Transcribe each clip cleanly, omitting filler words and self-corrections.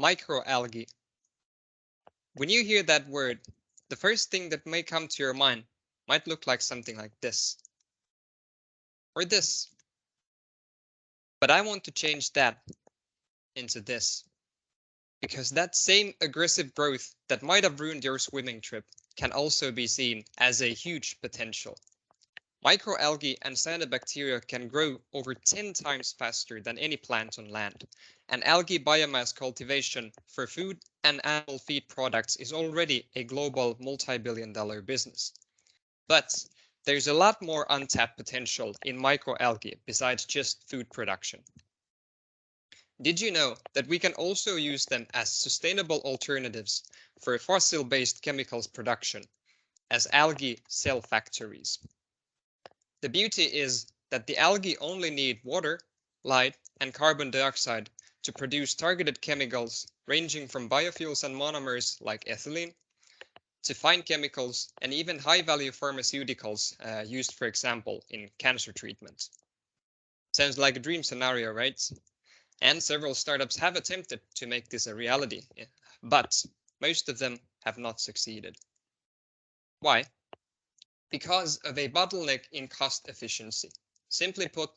Microalgae. When you hear that word, the first thing that may come to your mind might look like something like this. Or this. But I want to change that into this. Because that same aggressive growth that might have ruined your swimming trip can also be seen as a huge potential. Microalgae and cyanobacteria can grow over 10 times faster than any plant on land, and algae biomass cultivation for food and animal feed products is already a global multi-billion-dollar business. But there's a lot more untapped potential in microalgae besides just food production. Did you know that we can also use them as sustainable alternatives for fossil-based chemicals production, as algae cell factories? The beauty is that the algae only need water, light, and carbon dioxide to produce targeted chemicals ranging from biofuels and monomers like ethylene to fine chemicals and even high-value pharmaceuticals used, for example, in cancer treatment. Sounds like a dream scenario, right? And several startups have attempted to make this a reality, but most of them have not succeeded. Why? Because of a bottleneck in cost efficiency. Simply put,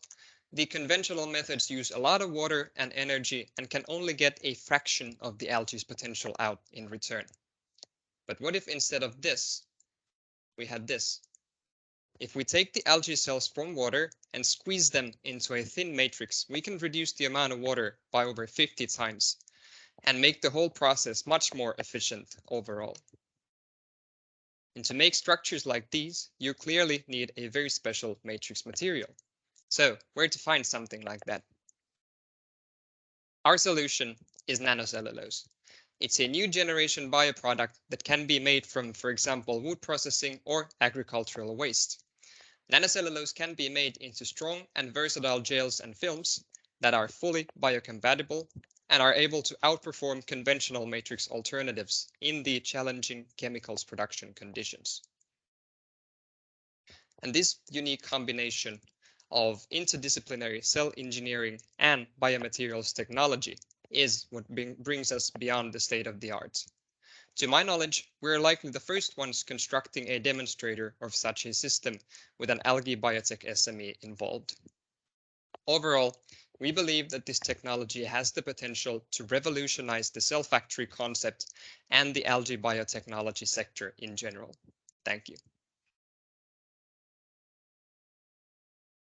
the conventional methods use a lot of water and energy and can only get a fraction of the algae's potential out in return. But what if instead of this, we had this? If we take the algae cells from water and squeeze them into a thin matrix, we can reduce the amount of water by over 50 times and make the whole process much more efficient overall. And to make structures like these, you clearly need a very special matrix material. So, where to find something like that? Our solution is nanocellulose. It's a new generation bioproduct that can be made from, for example, wood processing or agricultural waste. Nanocellulose can be made into strong and versatile gels and films that are fully biocompatible and are able to outperform conventional matrix alternatives in the challenging chemicals production conditions. And this unique combination of interdisciplinary cell engineering and biomaterials technology is what brings us beyond the state of the art. To my knowledge, we're likely the first ones constructing a demonstrator of such a system with an algae biotech SME involved. Overall, we believe that this technology has the potential to revolutionize the cell factory concept and the algae biotechnology sector in general. Thank you.